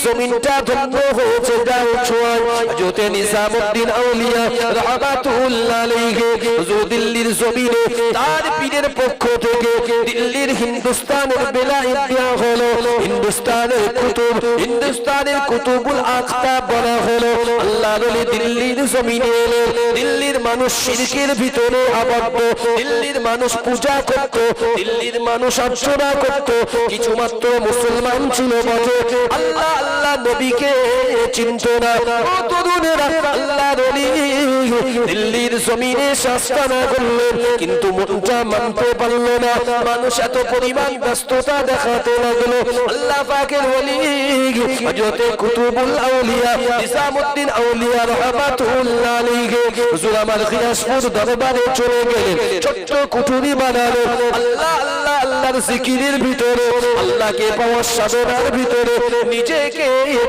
জমিনটা ধন্য হয়েছে যাও ছোঁয়ায় হযরত নিজামউদ্দিন আউলিয়া রাহমাতুল্লাহ আলাইহি হুজুর দিল্লির জমিনে তার পীরের পক্ষ থেকে দিল্লির হিন্দুস্তানের বেলায়েত দেয়া হলো হিন্দুস্তানের কুতুবুল আখতাব বলা হলো আল্লাহর ওলি দিল্লির জমিনে এলো দিল্লির মানুষ শিরকের ভিতরে আবদ্ধ দিল্লির মানুষ পূজা করত দিল্লির মানুষ অর্চনা করত কিছু মাত্র মুসলমান ছিল বটে আল্লাহ আল্লাহ নবীকে চিনত না ও তরুণেরা আল্লাহর ওলি দিল্লির জমিনে শাসনা করলেন কিন্তু মনটা মানতে পারল না মানুষ এত পরিমাণ ব্যস্ততা দেখাতে লাগলো আল্লাহ পাকের ওলি হযরত কুতুবুল আউলিয়া নিজামউদ্দিন আউলিয়া রাহমাতুল্লাহ আলাইহি হুজুর আমার খিলাসপুর দরবারে চলে গেলেন ছোট্ট কুঠুরি বানালো আল্লাহ আল্লাহ আল্লাহর জিকিরের ভিতরে আল্লাহকে পাওয়ার সাধনার ভিতরে নিজেকে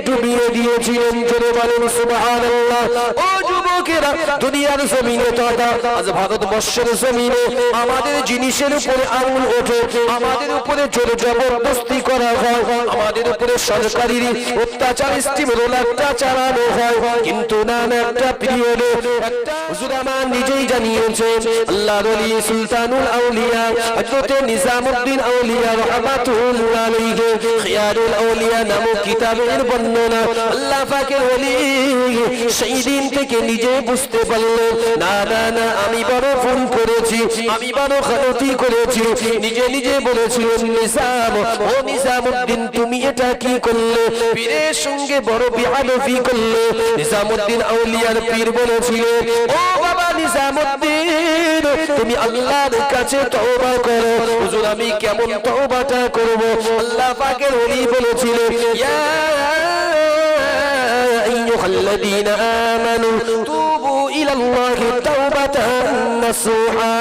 ডুবিয়ে দিয়েছিলেন জোরে বলেন সুবহানাল্লাহ ও যুবকেরা দুনিয়ার জমিনে তথা আজ ভারতবর্ষের জমিনে আমাদের জিনিসের উপরে আঙুল ওঠে আমাদের উপরে জোর জবরদস্তি করা হয় আমাদের উপরে সরকারি অত্যাচার স্টিম রোলারটা চালানো হয় কিন্তু না একটা পিরিয়ডে একটা হুজুর আমার নিজেই জানিয়েছেন আল্লাহর ওলি সুলতানুল আউলিয়া হযরত নিজামউদ্দিন আউলিয়া রাহমাতুল্লাহ আলাইহি খিয়ারুল আউলিয়া নামক কিতাবের বর্ণনা আল্লাহ পাকের ওলি সেই দিন থেকে নিজে বুঝতে পারলেন না না না আমি বড় ভুল করেছি আমি বড় গলতি করেছি নিজে নিজে বলেছিলেন নিজাম ও নিজামউদ্দিন তুমি এটা কি করলে পীরের সঙ্গে বড় বেয়াদবি করলে নিজামউদ্দিন আউলিয়ার পীর বলেছিলেন ও বাবা নিজামউদ্দিন তুমি আল্লাহর কাছে তওবা করো হুজুর আমি কেমন তওবাটা করব আল্লাহ পাকের ওলি বলেছিলেন ইয়া আইয়ুহাল্লাযীনা আমানু তুবু ইলাল্লাহি তাওবাতান নাসুহা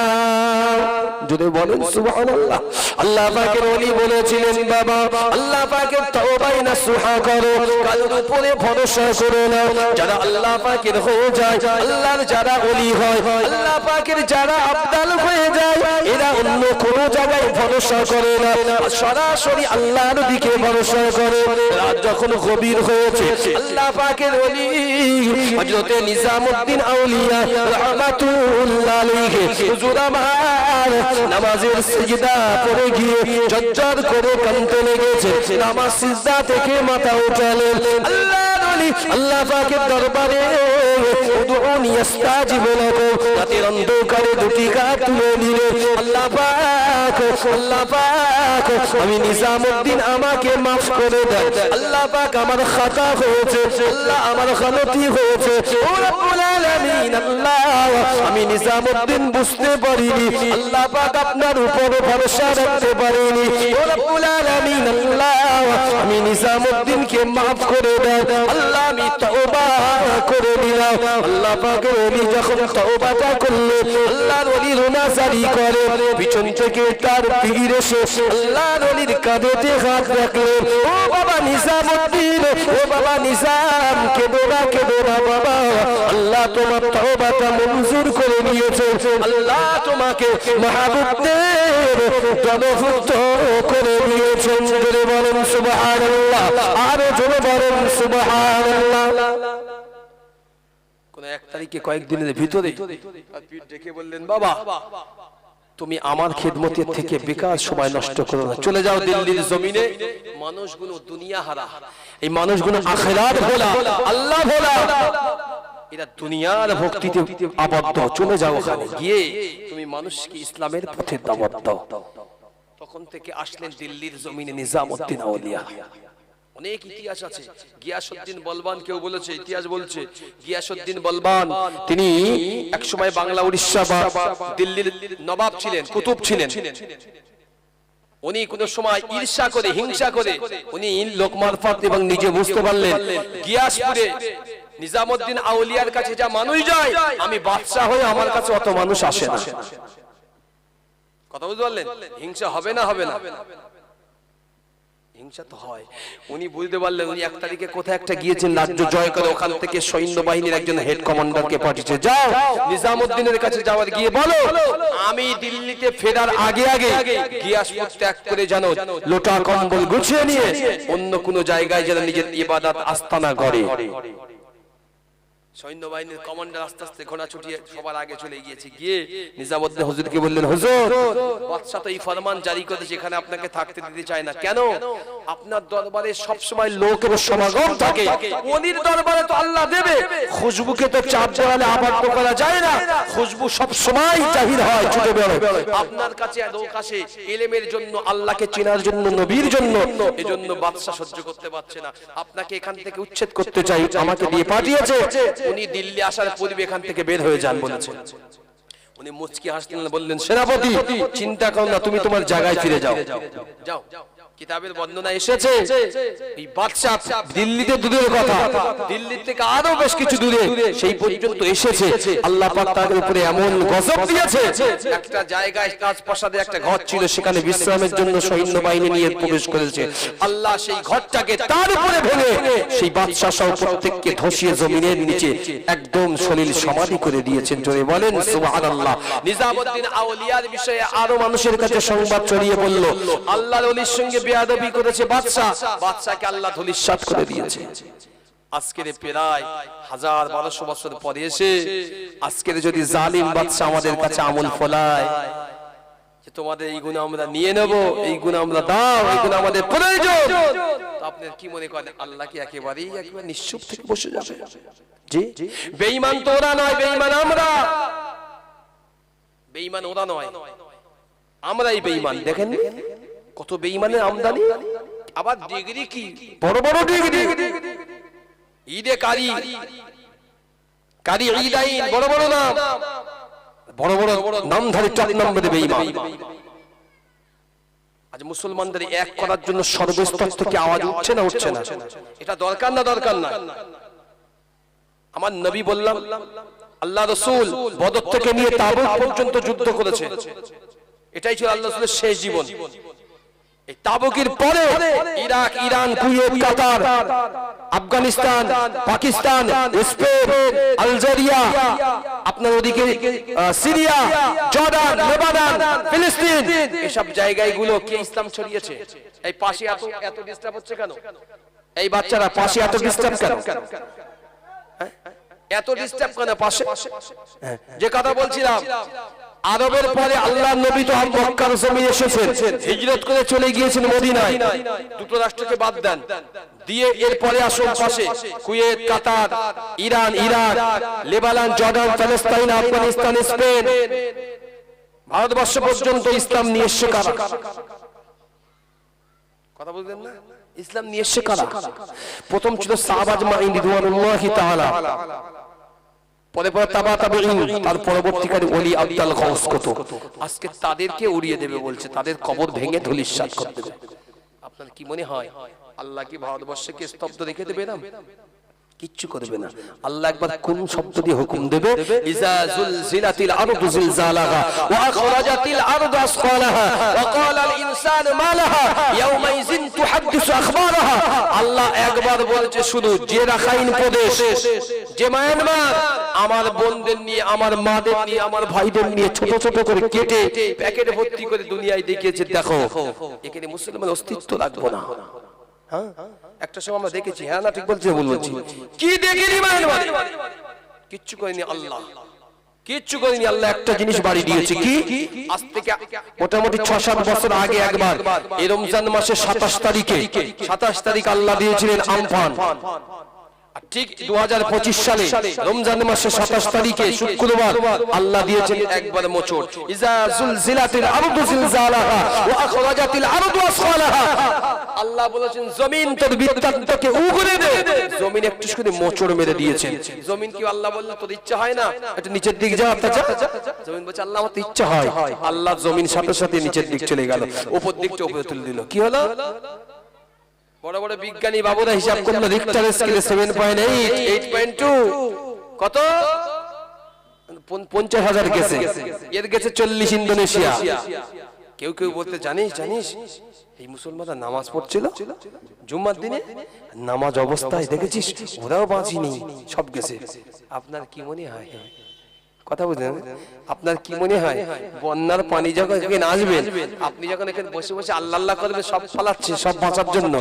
যদি বলেন সুবহানাল্লাহ আল্লাহ পাকের ওলি বলেছিলেন বাবা আল্লাহ পাকের তওবায় নাসুহা করো কারোর উপরে ভরসা করো না যারা আল্লাহ পাকের হয়ে যায় আল্লাহর যারা ওলি হয় আল্লাহ পাকের যারা আবদাল হয়ে যায় এরা অন্য কোন জায়গায় ভরসা করে না সরাসরি আল্লাহর দিকে ভরসা করে রাত যখন গভীর হয়েছে আল্লাহ পাকের ওলি হযরত নিজামউদ্দিন আউলিয়া রাহমাতুল্লাহ আলাইহি হুজুর আমার নামাজের সিজদা পড়ে গিয়ে ঝরঝর করে কাঁদতে লেগেছে নামাজ সিজদা থেকে মাথা উঠালেন আল্লাহর ওলি আল্লাহ পাকের দরবারে উদউনি আস্তাজিব লাকুম রাতের অন্ধকারে দুটি হাত তুলে নিলেন আল্লাহ পাক আমি নিজামউদ্দিন আমাকে maaf করে দেন আল্লাহ পাক আমার খাতা হয়েছে আল্লাহ আমার গলতি হয়েছে ও রব্বুল আলামিন আল্লাহ আমি নিজামউদ্দিন বুঝতে পারিনি আল্লাহ পাক আপনার উপর ভরসা রাখতে পারিনি ও রব্বুল আলামিন আল্লাহ আমি নিজামউদ্দিনকে maaf করে দেন আল্লাহ আমি তওবা করে নিলাম আল্লাহ পাকের ওলি যখন তওবাটা করলেন আল্লাহর ওলি রোনাজারি করে পিছন থেকে তার পীর এসে আল্লাহর ওলির কাঁধেতে হাত রাখলেন ও বাবা নিজামউদ্দিন ও বাবা নিজাম কেঁদো না বাবা আল্লাহ তোমার তওবাটা মঞ্জুর করে নিয়েছে আল্লাহ তোমাকে মাহবুবদের দলভুক্ত করে নিয়েছেন জোরে বলেন সুবহানাল্লাহ আরো জোরে বলেন সুবহানাল্লাহ কোন এক তারিখে কয়েকদিনের ভিতরে পীর ডেকে বললেন বাবা তুমি আমার খিদমতের থেকে বেকার সময় নষ্ট করো না চলে যাও দিল্লির জমিনে মানুষগুলো দুনিয়া হারা এই মানুষগুলো আখিরাত ভোলা আল্লাহ ভোলা এরা দুনিয়ার ভক্তিতে আবদ্ধ চলে যাও ওখানে গিয়ে তুমি মানুষকে ইসলামের পথে দাওয়াত দাও তখন থেকে আসলেন দিল্লির জমিনে নিজামউদ্দিন আউলিয়া অনেক ইতিহাস আছে গিয়াসউদ্দিন বলবান কেউ বলেছে ইতিহাস বলছে গিয়াসউদ্দিন বলবান তিনি এক সময় বাংলা উড়িষ্যা বা দিল্লির নবাব ছিলেন কুতুব ছিলেন উনি কোন সময় ঈর্ষা করে হিংসা করে উনি লোক মারফত এবং নিজে বুঝতে পারলেন গিয়াসপুরে নিজামউদ্দিন আউলিয়ার কাছে যা মানুষ যায় আমি বাদশা হয়ে আমার কাছে অত মানুষ আসে না কথা বুঝতে পারলেন হিংসা হবে না হিংসা তো হয়। উনি বুঝতে পারলেন উনি 1 তারিখে কোথায় একটা গিয়েছেন রাজ্য জয় করে, ওখান থেকে সৈন্যবাহিনীর একজন হেড কমান্ডারকে পাঠিয়েছে, যাও নিজামউদ্দিনের কাছে যাওয়ার গিয়ে বলো আমি দিল্লিতে ফেরার আগে আগে গিয়াসপুর ত্যাগ করে জানো লোটা কম্বল গুছিয়ে নিয়ে অন্য কোনো জায়গায় যেন নিজের ইবাদত আস্তানা গড়ে। সৈন্যবাহিনীর কমান্ডার আস্তে আস্তে ঘোড়া ছুটিয়ে সবার আগে চলে গিয়েছে, গিয়ে নিজামউদ্দিন হুজুরকে বললেন, হুজুর বাদশা তো এই ফরমান জারি করেছে এখানে আপনাকে থাকতে দিতে চায় না, কেন? আপনার দরবারে সব সময় লোকের সমাগম থাকে, ওনির দরবারে তো আল্লাহ দেবে, খুশবুকে তো চাপ দেওয়ালে আবদ্ধ করা যায় না, খুশবু সব সময় জাহির হয় ছোট বড়। আপনার কাছে লোক আসে ইলমের জন্য, আল্লাহকে চেনার জন্য, নবীর জন্য, এজন্য বাদশা সহ্য করতে পারছে না, আপনাকে এখান থেকে উচ্ছেদ করতে চাই, আমাকে দিয়ে পাঠিয়েছে। উনি দিল্লি আসার পূর্বে এখান থেকে বের হয়ে যান বলেছেন। উনি মুচকি হাসলেন, বললেন, সেনাপতি চিন্তা করো না, তুমি তোমার জায়গায় ফিরে যাও। যাও, কিতাবের বর্ণনা এসেছে এই বাদশা দিল্লিতে দূরের কথা, দিল্লি থেকে আরো বেশ কিছু দূরে সেই পর্যন্ত এসেছে, আল্লাহ পাক তার উপরে এমন গজব দিয়েছে, একটা জায়গায় রাজপ্রাসাদে একটা ঘর ছিল, সেখানে বিশ্রামের জন্য সৈন্যবাহিনী নিয়ে প্রবেশ করেছে, আল্লাহ সেই ঘরটাকে তার উপরে ভেঙে সেই বাদশা সহ প্রত্যেককে ধসিয়ে জমিনের নিচে একদম সলিল সমাধি করে দিয়েছেন। জোরে বলেন সুবহানাল্লাহ। নিজামউদ্দিন আউলিয়ার বিষয়ে আরো মানুষের কাছে সংবাদ ছড়িয়ে পড়ল, আল্লাহর ওলির সঙ্গে বেয়াদবি করেছে বাদশা, বাদশাকে আল্লাহ ধূলিসাৎ করে দিয়েছে। আজকের প্রায় 1000-1200 বছর পরে এসে আজকের যদি জালিম বাদশা আমাদের কাছে আমল ফলায় যে তোমাদের এই গুণ আমরা নিয়ে নেব, এই গুণ আমরা দাও, এই গুণ আমাদের প্রয়োজন, তো আপনি কি মনে করেন আল্লাহ কি একেবারে নিশ্চুপ থেকে বসে যাবে? জি, বেঈমান তো ওরা নয়, বেঈমান আমরা, বেঈমান ওরা নয়, আমরাই বেঈমান। দেখেন কত বেঈমানের আমদানি, আবার ডিগ্রি কি বড় বড় ডিগ্রি, ঈদে কারি, কারি ঈদাইন, বড় বড় নাম, বড় বড় নামধারী টপ নম্বরে বেঈমান। আজ মুসলমানদের এক করার জন্য সর্বস্তর থেকে আওয়াজ উঠছে না, উঠছে না? এটা দরকার না দরকার না? আমার নবী বললাম আল্লাহ রাসূল বদর থেকে নিয়ে তাবুক পর্যন্ত যুদ্ধ করেছে, এটাই ছিল আল্লাহ রাসূলের শেষ জীবন। এই তাবুকের পরে ইরাক, ইরান, কুয়েত, কাতার, আফগানিস্তান, পাকিস্তান, স্পেন, আলজেরিয়া, আপনার ওদিকে সিরিয়া, জর্ডান, লেবানন, ফিলিস্তিন, এসব জায়গাগুলো কে ইসলাম ছড়িয়েছে? এই পাশে এত ডিস্টার্ব হচ্ছে কেন? এই বাচ্চারা পাশে এত ডিস্টার্ব কেন? এত ডিস্টার্ব কেন পাশে? যে কথা বলছিলাম, আরবের পরে আল্লাহর নবী তো মক্কার জমিনে এসেছেন, হিজরত করে চলে গিয়েছেন মদিনায়, দুটো রাষ্ট্রকে বাদ দেন দিয়ে এরপরে আসুন পাশে Kuwait, Qatar, Iran, Iraq, Lebanon, Jordan, Palestine, Afghanistan, Spain, Bharatvarsha পর্যন্ত ইসলাম নিয়ে এসেছে কারা? কথা বলবেন না? ইসলাম নিয়ে এসেছে কারা? প্রথম ছিল সাহাবা আজমাইন রিদওয়ানুল্লাহি তাআলা, পরে পরে তাবা তাবেঈন, তার পরবর্তীকালে ওলি আব্দুল গাউস কত। আজকে তাদেরকে উড়িয়ে দেবে বলছে, তাদের কবর ভেঙে ধূলিসাৎ করে দেবে। আপনার কি মনে হয় আল্লাহ কি ভারতবর্ষকে স্তব্ধ রেখে দেবে না? কিচ্ছু করবে না। আল্লাহ একবার কোন শব্দ দিয়ে হুকুম দেবে, ইজা জুলজিলাতিল আরদু জিলজালাহা ওয়া আখরাজাতিল আরদু আসফালাহা ওয়া ক্বালাল ইনসানু মা লাহা ইয়াওমাইযিন তুহাদ্দিসু আখবারাহা। আল্লাহ একবার বলছে শুধু যে রাখাইন প্রদেশ, যে মায়ানমার, আমার বোনদের নিয়ে, আমার মাদের নিয়ে, আমার ভাইদের নিয়ে ছোট ছোট করে কেটে প্যাকেটে ভর্তি করে দুনিয়ায় দেখিয়েছে, দেখো এখানে মুসলমান অস্তিত্ব রাখবো না। হ্যাঁ, একটা সময় আমরা দেখেছি, হ্যাঁ না ঠিক বলছি? বলছি কি দেখিনি মায়ানমার, কিচ্ছু করেনি আল্লাহ, কিচ্ছু করেনি আল্লাহ। একটা জিনিস বাড়ি দিয়েছে, কি? আজ থেকে মোটামুটি 6-7 বছর আগে একবার এই রমজান মাসের 27 তারিখ আল্লাহ দিয়েছিলেন আমফান। ঠিক 2025 সালে রমজান মাসের 27 তারিখে শুক্রবার আল্লাহ দিয়েছেন একবার মোচড়, ইজা জুলজিলাতিল আরদু জিলজালাহা ওয়া আখরাজাতিল আরদু আসফালাহা। আল্লাহ বলেছেন জমিন তোর বৃত্তান্তকে উগরে দে, জমিন একটু শুধু মোচড় মেরে দিয়েছেন। জমিন কি আল্লাহ বলল তোর ইচ্ছা হয় না একটু নিচের দিক যা, জমিন বলছে আল্লাহ আমার ইচ্ছা হয়। আল্লাহ জমিন সাথে সাথে নিচের দিক চলে গেল, উপর দিকটা উপরে তুলে দিল। কি হলো? বড় বড় বিজ্ঞানী বাবুরা হিসাব করলো, রিক্টার স্কেলে 7.8, 8.2, কত? 50,000 গেছে, এর গেছে 40 ইন্দোনেশিয়া। কেউ কেউ বলতে জানিস জানিস এই মুসলমানরা নামাজ পড়ছিল জুম্মার দিনে, নামাজ অবস্থায় দেখেছিস ওরাও বাঁচিনি, সব গেছে। আপনার কি মনে হয়, কথা বুঝলেন, আপনার কি মনে হয় বন্যার পানি যখন এখানে আসবেন, আপনি যখন এখানে বসে বসে আল্লাহ আল্লাহ করবেন, সব ফালাচ্ছে সব বাঁচার জন্য,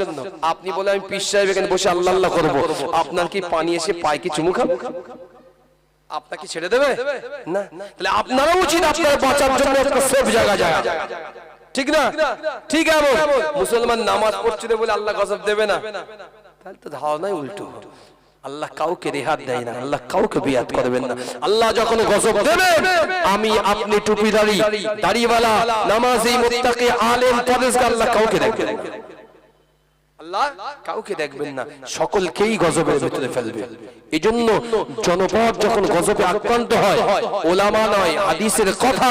আপনি বলে আমি পীর সাহেব এখানে বসে আল্লাহ আল্লাহ করবো, আপনার কি পানি এসে পায় কি চুমু খাবে? আপনাকে ছেড়ে দেবে না? তাহলে আপনারও উচিত আপনার বাঁচার জন্য একটা সেফ জায়গা জায়গা, ঠিক না? ঠিক আছে, মুসলমান নামাজ পড়ছিল বলে আল্লাহ গজব দেবে না, তাহলে তো ধারণাই উল্টো। আল্লাহ কাউকে রেহাত দেয় না, আল্লাহ কাউকে বিয়াত করবেন না। আল্লাহ যখন গজব দেবেন, আমি আপনি টুপিদারি দাড়িওয়ালা নামাজি মুত্তাকি আলেম পরেজগার আল্লাহ কাউকে দেখবেন না, আল্লাহ কাউকে দেখবেন না, সকলকেই গজবের ভিতরে ফেলবে। এজন্য জনপদ যখন গজবে আক্রান্ত হয়, ওলামা নয় হাদিসের কথা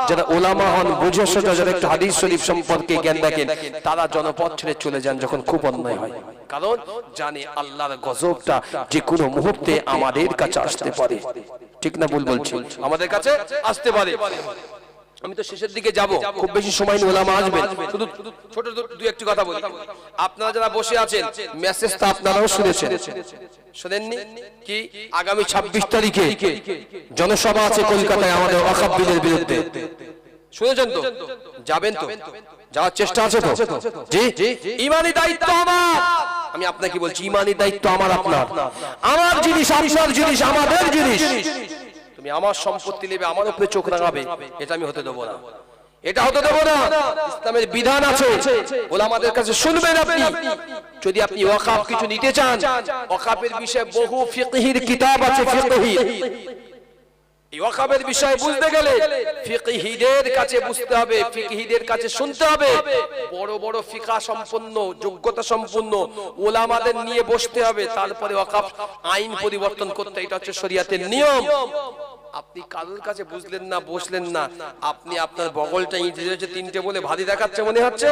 যারা ওলামা হন, বুঝে সোজা যারা একটু হাদিস শরীফ সম্পর্কে জ্ঞান রাখেন, তারা জনপদ ছেড়ে চলে যান যখন খুব অন্যায় হয়, কারণ জানে আল্লাহর গজবটা যে কোনো মুহূর্তে আমাদের কাছে আসতে পারে। ঠিক না ভুল বলছি? আমাদের কাছে আসতে পারে। আমি তো শেষের দিকে যাব, খুব বেশি সময় নেই, ওলামা আসবেন, শুধু ছোট দুই একটি কথা বলি। আপনারা যারা বসে আছেন, মেসেজটা আপনারাও শুনেছেন, শুনেননি কি? আগামী 26 তারিখে জনসভা আছে কলকাতায় আমাদের ওয়াকফ বিলের বিরুদ্ধে, শুনেছেন তো? যাবেন তো? যাওয়ার চেষ্টা আছে তো? জি, ঈমানি দায়িত্ব আমার। আমি আপনাকে বলছি, ঈমানি দায়িত্ব আমার, আপনার। আমার জিনিস আপনার জিনিস, আমাদের জিনিস। তুমি আমার সম্পত্তি নেবে, আমার উপরে চোখ রাঙাবে, এটা আমি হতে দেবো না, এটা হতে দেবো না। ইসলামের বিধান আছে, ওলামাদের কাছে শুনবেন আপনি। যদি আপনি ওয়াকফ কিছু নিতে চান, ওয়াকফের বিষয়ে বহু ফিকহির কিতাব আছে, ফিকহি। এই ওয়াকফের বিষয় বুঝতে গেলে ফিকহিদের কাছে বুঝতে হবে, ফিকহিদের কাছে শুনতে হবে। বড় বড় ফিকহ সম্পন্ন, যোগ্যতা সম্পন্ন ওলামাদের নিয়ে বসতে হবে, তারপরে ওয়াকফ আইন পরিবর্তন করতে। এটা হচ্ছে শরীয়তের নিয়ম। আপনি কারোর কাছে বুঝলেন না, বসলেন না, আপনি আপনার বগলটা ইঁটে দিয়েছে তিনটে বলে ভারী দেখাচ্ছে মনে হচ্ছে,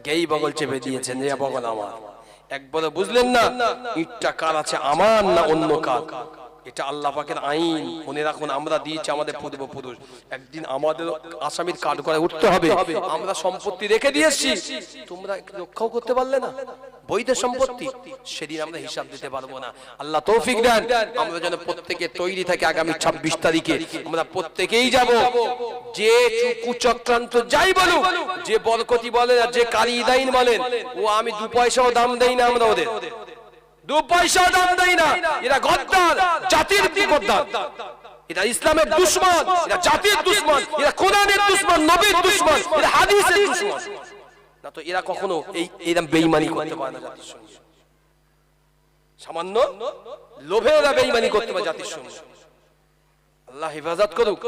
গেই বগল চেপে দিয়েছেন, এই বগল আমার। একবারও বুঝলেন না ইটটা কার আছে, আমার না অন্য কার। এটা আল্লাহ পাকের আইন, মনে রাখুন। আমরা দিয়েছি আমাদের পূর্বপুরুষ, একদিন আমাদের আসামির কাঠ করে উঠতে হবে। আমরা সম্পত্তি রেখে দিয়েছি, তোমরা রক্ষাও করতে পারলে না, বৈধ সম্পত্তি, সেদিন আমরা হিসাব দিতে পারবো না। আল্লাহ তৌফিক দেন, আমরা যেন প্রত্যেকে তৈরি থাকে। আগামী 26 তারিখে আমরা প্রত্যেকেই যাব। যে কুচক্রান্ত যাই বলুক, যে বরকতি বলেন আর যে কারিদাইন বলেন, ও আমি 2 পয়সাও দাম দেই না, আমরা ওদের 2 পয়সা দাম দেই না। এরা গদ্দার, জাতির গদ্দার, এরা ইসলামের দুশমন, এরা জাতির দুশমন, এরা কোরআনের দুশমন, নবীর দুশমন, এরা হাদিসের দুশমন। না তো এরা কখনো এরকম বেঈমানি করতে পারে না জাতির সঙ্গে। সামান্য লোভে এরা বেঈমানি করতে পারে জাতির সঙ্গে। আল্লাহ হেফাজত করুক।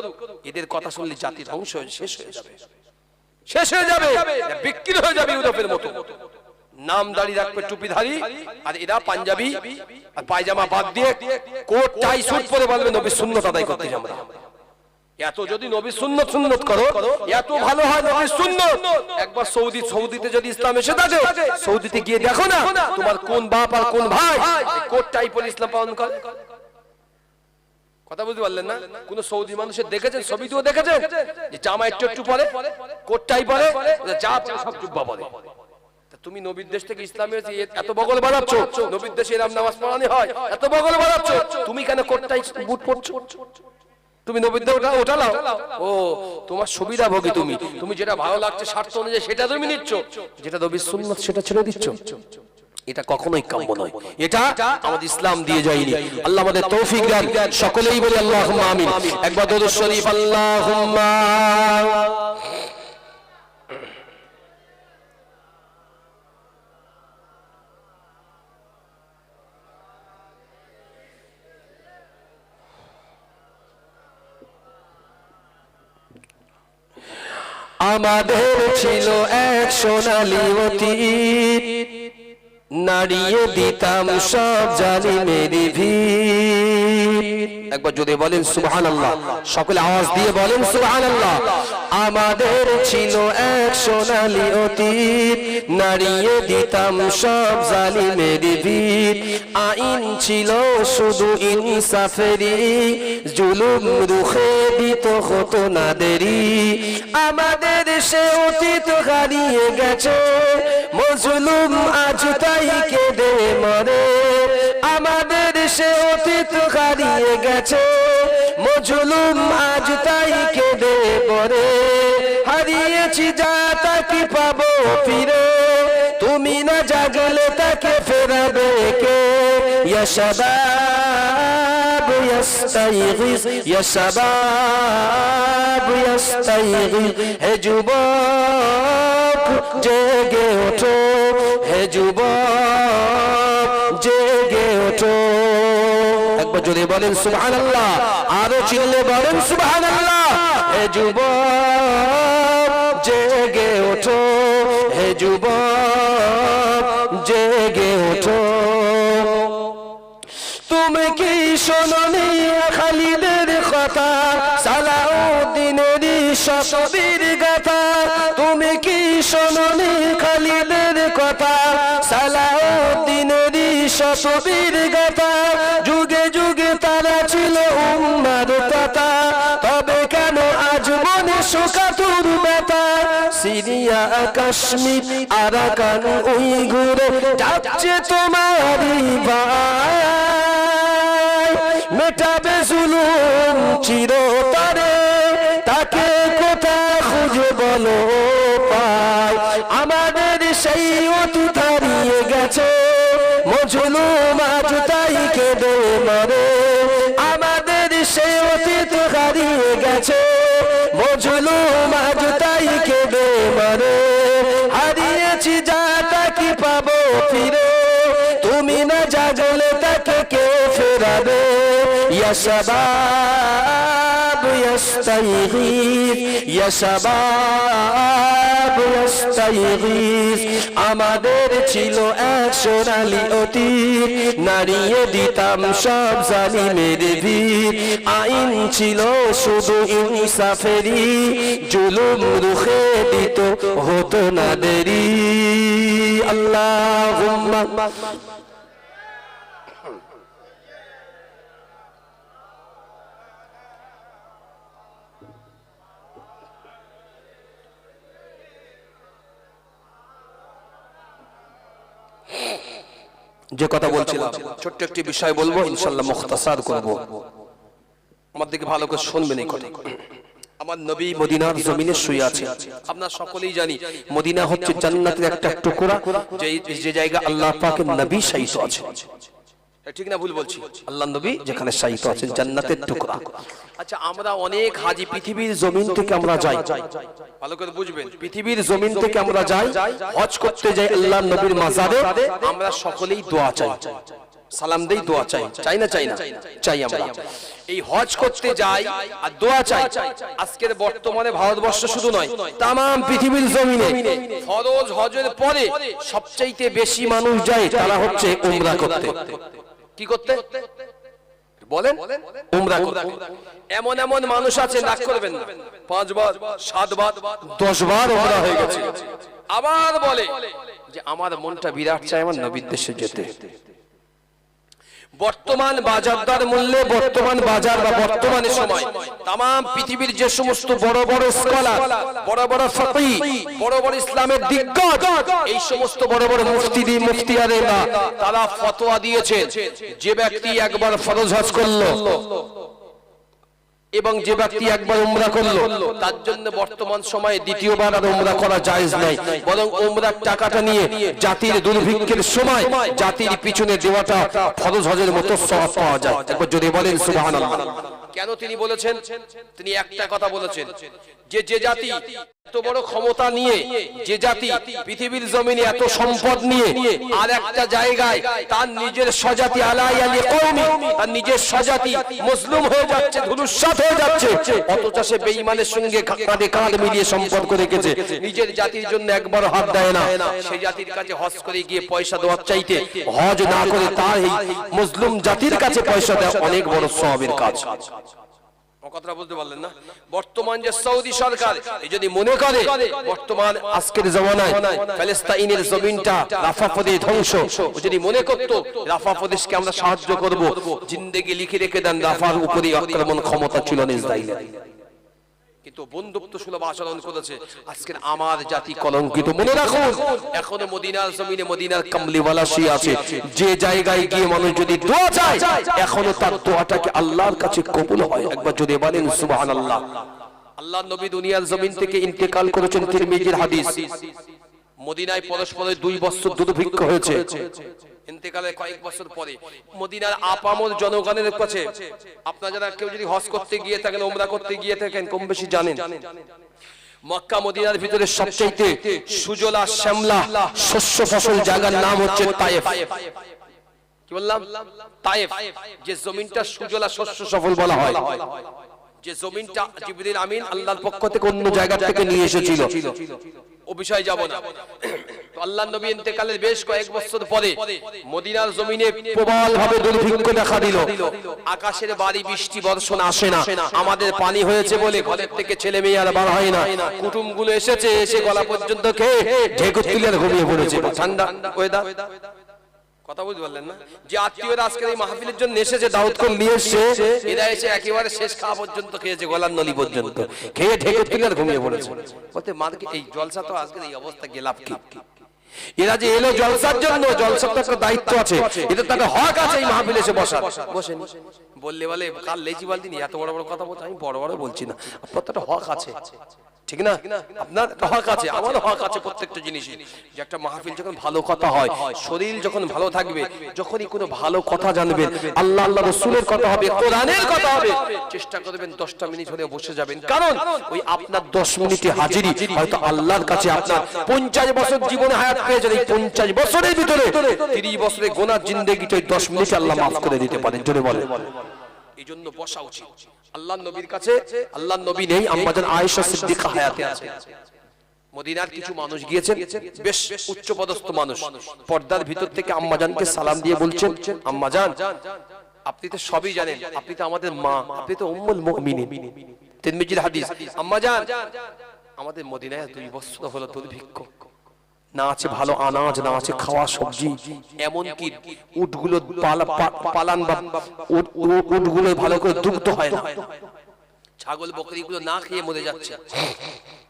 এদের কথা শুনলে জাতি ধ্বংস হয়ে শেষ হয়ে যাবে, শেষ হয়ে যাবে, বিক্রি হয়ে যাবে ইউরোপের মতো। নাম দাড়ি রাখবে টুপিধারী, আর এরা পাঞ্জাবি আর পায়জামা বাদ দিয়ে কোট টাই স্যুট পরে বলবে নবীর সুন্নাত আদায় করতে যাব। এত যদি নবীর সুন্নাত সুন্নাত করো, এত ভালো হয় নবীর সুন্নাত। একবার সৌদিতে যদি ইসলাম এসে থাকে, সৌদিতে গিয়ে দেখো না তোমার কোন বাপ আর কোন ভাই কোট টাই পরে ইসলাম পালন করে। কথা বুঝতে পারলেন না? কোন সৌদি মানুষের দেখেছেন, ছবিতেও দেখেছেন যে জামা একটু একটু পরে, কোট টাই পরে, যা সব জুব্বা পরে। তুমি নবীর দেশ থেকে ইসলামে এত বগল বাড়াচ্ছ, নবীর দেশে এরকম নামাজ পড়ানো হয়, এত বগল বাড়াচ্ছ, তুমি কেন কোটটাই বুট পড়ছো? তুমি নবীর দেশ ওটা নাও, ও তোমার সুবিধা ভোগী, তুমি যেটা ভালো লাগছে স্বার্থ অনুযায়ী সেটা তুমি নিচ্ছ, যেটা নবীর সুন্নাত সেটা ছেড়ে দিচ্ছ। এটা কখনোই কাম্য নয়, এটা আমাদের ইসলাম দিয়ে যায়নি। আল্লাহ আমাদের তৌফিক দেন, সকলেই বলি আল্লাহুম্মা আমিন। একবার দরুদ শরীফ, আল্লাহুম্মা। আমাদের ছিল এক সোনালী অতীত, নাড়িয়ে দিতাম সব জালিমের ভিড়। একবার যদি বলেন সুবহানাল্লাহ, সকলে আওয়াজ দিয়ে বলেন সুবহানাল্লাহ। আমাদের ছিল এক সোনালী অতীত, নাড়িয়ে দিতাম সব জালিমের ভিড়। আইন ছিল শুধু ইনসাফেরই, জুলুম রুখে দিত হতো না দেরি। আমাদের সে অতীত হারিয়ে গেছে, মজলুম আজ তাই কেঁদে মরে। আমাদের সে অতীত হারিয়ে গেছে, মজলুম আজ তাই কেঁদে মরে। হারিয়েছি যা তাকে পাবো ফিরে, তুমি না জাগলে তাকে ফেরাবে কে? ইয়া শাবাব ইয়াস্তাইগিস, ইয়া শাবাব ইয়াস্তাইগিস। হে যুবক জেগে ওঠো, হে যুবক জেগে ওঠো। একবার যদি বলেন সুবহানাল্লাহ, আরো চিল্লে বলেন সুবহানাল্লাহ। হে যুবক জেগে ওঠো, হে যুবক জেগে ওঠো। তুমি কি শোনোনি খালিদের কথা, সালাউদ্দিনের শতবীর গাথা? তুমি কি শোনোনি খালিদের কথা, সালাউদ্দিনের শতবীর গাথা? যুগে যুগে তারা ছিল উম্মার তাতা, তবে কেন আজ মনে শোকাতুর ব্যথা? সিরিয়া কাশ্মীর আরাকান উইঘুরে যাচ্ছে তোমারই ভাই, মেটাবে জুলুম চিরতরে, তাকে কোথা খুঁজে বলো পাই? আমাদের সেই অতীত হারিয়ে গেছে, মজলুম আজ তাই কেঁদে মরে। আমাদের সেই অতীত হারিয়ে গেছে, মজলুম আজ তাই কেঁদে মরে। হারিয়েছি যা তাকে পাবো ফিরে, তুমি না জাগলে তাকে কে ফেরাবে? ইয়া শাবাব ইয়াস্তাইগিস, ইয়া শাবাব ইয়াস্তাইগিস। আমাদের ছিল এক সোনালী অতীত, নাড়িয়ে দিতাম সব জালিমের ভিড়। আইন ছিল শুধু ইনসাফেরই, জুলুম রুখে দিত হতো না দেরি। আল্লাহুম্মা যে কথা বলছিলাম, ছোট্ট একটি বিষয় বলবো, ইনশাআল্লাহ মুখতাসার করব। আমার দিকে ভালো করে শুনবেন এই কথা। আমার নবী মদিনার জমিনে শুয়ে আছে। আপনারা সকলেই জানি মদিনা হচ্ছে জান্নাতের একটা টুকরা, যে জায়গা আল্লাহ পাকের নবী শায়িত আছে। ঠিক না ভুল বলছি? আল্লাহ নবী যেখানে শায়িত আছেন, জান্নাতের টুকরা। আচ্ছা, আমরা অনেক হাজি পৃথিবীর জমিন থেকে আমরা যাই, ভালো করে বুঝবেন, পৃথিবীর জমিন থেকে আমরা যাই হজ করতে যাই আল্লাহ নবীর মাজারে। আমরা সকলেই দোয়া চাই, সালাম দেই, দোয়া চাই, চাই না চাই না? চাই। আমরা এই হজ করতে যাই আর দোয়া চাই। আজকের বর্তমানে ভারতবর্ষ শুধু নয়, তামাম পৃথিবীর জমিনে ফরজ হজের পরে সবচাইতে বেশি মানুষ যায়, তারা হচ্ছে উমরা করতে। কি করতে বলেন? উমরা করতে। এমন এমন মানুষ আছে, রাগ করবেন না, 5 বার 7 বার 10 বার উমরা হয়ে গেছে, আবার বলে যে আমার মনটা বিরাট চাই আমার নবীর দেশে যেতে। বর্তমান বাজারদার মূল্যে, বর্তমান বাজার বা বর্তমানে সময় তামাম পৃথিবীর যে সমস্ত বড় বড় স্কলার, বড় বড় ফকিহ, বড় বড় ইসলামের দিগ্গজ, এই সমস্ত বড় বড় মুফতিয়ারেরা তারা ফতোয়া দিয়েছেন, যে ব্যক্তি একবার ফরজ হজ করলো এবং যে ব্যক্তি একবার উমরা করলো, তার জন্য বর্তমান সময়ে দ্বিতীয়বার আর উমরা করা জায়েজ নাই। বরং উমরার টাকাটা নিয়ে জাতির দুর্ভিক্ষের সময় জাতির পিছনে দেওয়াটা ফরজ হজের মতো সওয়াব পাওয়া যায়। একবার যদি বলেন সুবহানাল্লাহ। কেন তিনি বলেছেন? তিনি একটা কথা বলেছেন যে জাতি এত বড় ক্ষমতা নিয়ে, যে জাতি পৃথিবীর জমিনে এত সম্পদ নিয়ে আর একটা জায়গায় তার নিজের স্বজাতি আলাই আলী কওমি, তার নিজের স্বজাতি মুসলিম হয়ে যাচ্ছে, ধুলুসাৎ হয়ে যাচ্ছে, অথচ সে বেঈমানের সঙ্গে কাঁধে কাঁধ মিলিয়ে সম্পর্ক রেখেছে, নিজের জাতির জন্য একবার হাত দেয় না। সেই জাতির কাছে হজ করে গিয়ে পয়সা দেওয়ার চাইতে হজ না করে তার এই মুসলিম জাতির কাছে পয়সা দেওয়া অনেক বড় সওয়াবের কাজ। কথাটা বলতে পারলেন না? বর্তমান যে সৌদি সরকার যদি মনে করে বর্তমান আজকের জমানায় ফিলিস্তিনের জমিনটা রাফা প্রদেশ ধ্বংস, যদি মনে করতো রাফা প্রদেশকে আমরা সাহায্য করব, জিন্দেগি লিখে রেখে দেন রাফার উপরে আক্রমণ ক্ষমতা ছিল না ইসরায়েলের, কিন্তু বন্ধুত্ব সুলভ আচরণ করেছে। আজকের আমার জাতি কলঙ্কিত। মনে রাখুন, এখনো মদিনার জমিনে মদিনার কামলিওয়ালা সে আছে, যে জায়গায় গিয়ে মানুষ যদি দোয়া চায় এখনো তার দোয়াটাকে আল্লাহর কাছে কবুল হয়। একবার যদি বলেন সুবহানাল্লাহ। আল্লাহর নবী দুনিয়ার জমিন থেকে ইন্তেকাল করেছেন, তিরমিজির হাদিস। মদিনায় পরস্পরের 2 বছর দুর্ভিক্ষ হয়েছে। ইন্তেকালের কয়েক বছর পরে মদিনার আপামর জনগণের কাছে, আপনারা যারা কেউ যদি হজ করতে গিয়ে থাকেন, ওমরা করতে গিয়ে থাকেন, কম বেশি জানেন মক্কা মদিনার ভিতরে সবচেয়ে সুজলা শ্যামলা শস্য ফসল জায়গার নাম হচ্ছে তায়েফ। কি বললাম? তায়েফ। যে জমিনটা সুজলা শস্য সফল বলা হয়, যে জমিনটা জিবরিল আমিন আল্লাহর পক্ষ থেকে অন্য জায়গা থেকে নিয়ে এসেছিল, ও বিষয় যাব না। তো আল্লাহর নবী ইন্তেকালের বেশ কয়েক বছর পরে মদিনার জমিনে প্রবলভাবে দুর্ভিক্ষ দেখা দিল। আকাশের বাড়ি বৃষ্টি বর্ষণ আসে না। আমাদের পানি হয়েছে বলে ঘরের থেকে ছেলে মেয়ে আর বার হয় না। কুটুমগুলো এসেছে, এসে গলা পর্যন্ত খেয়ে ঢেকুর তুলে ঘুমিয়ে পড়েছে। ঠান্ডা ওয়েদার। কথা বুঝতে পারলেন না? যে আত্মীয়রা আজকের এই মাহফিলের জন্য এসেছে, দাওয়াত করে নিয়ে এসেছে, এরা এসে একেবারে শেষ খাওয়া পর্যন্ত খেয়েছে, গলার নলি পর্যন্ত খেয়ে ঢেকে তুলে ঘুমিয়ে পড়েছে। বলতে মাকে এই জলসা তো আজকের এই অবস্থা গেলাপ কি? এরা যে এলো জলসার জন্য, জলসার তো একটা দায়িত্ব আছে, এটা তাদের হক আছে এই মাহফিলে এসে বসার। বসেন। বললে বলে কাল লেজি বালতি নিয়ে এত বড় বড় কথা বলছে, আমি বড় বড় বলছি না, আপনার তো একটা হক আছে, ঠিক না? আপনার হক আছে, আমারও হক আছে প্রত্যেকটা জিনিসই। যে একটা মাহফিল যখন ভালো কথা হয়, শরীর যখন ভালো থাকবে, যখনই কোনো ভালো কথা জানবেন, আল্লাহ আল্লাহ রাসূলের কথা হবে, কোরআনের কথা হবে, চেষ্টা করবেন 10টা মিনিট হলে বসে যাবেন। কারণ ওই আপনার 10 মিনিটে হাজিরি হয়তো আল্লাহর কাছে আপনার 50 বছর জীবনে হায়াত পেয়েছেন, এই 50 বছরের ভিতরে 30 বছরের গোনার জিন্দেগিটা 10 মিনিটে আল্লাহ মাফ করে দিতে পারেন। জোরে বলেন। এই জন্য বসা উচিত আল্লাহর নবীর কাছে। আল্লাহর নবী নেই, আম্মা জান আয়েশা সিদ্দিকা হায়াতে আছে। মদিনার কিছু মানুষ গিয়েছেন, বেশ উচ্চপদস্থ মানুষ, পর্দার ভিতর থেকে আম্মা জানকে সালাম দিয়ে বলছেন, আম্মা জান আপনি তো সবই জানেন, আপনি তো আমাদের মা, আপনি তো উম্মুল মুমিনিন। তিরমিজির হাদিস, আম্মা জান আমাদের মদিনায় 2 বছর হলো দুর্ভিক্ষ, না আছে ভালো আনাজ, না আছে খাওয়া সবজি, এমনকি উটগুলো পালান বা উটগুলো ভালো করে দুগ্ধ হয় না, ছাগল বকরিগুলো না খেয়ে মরে যাচ্ছে।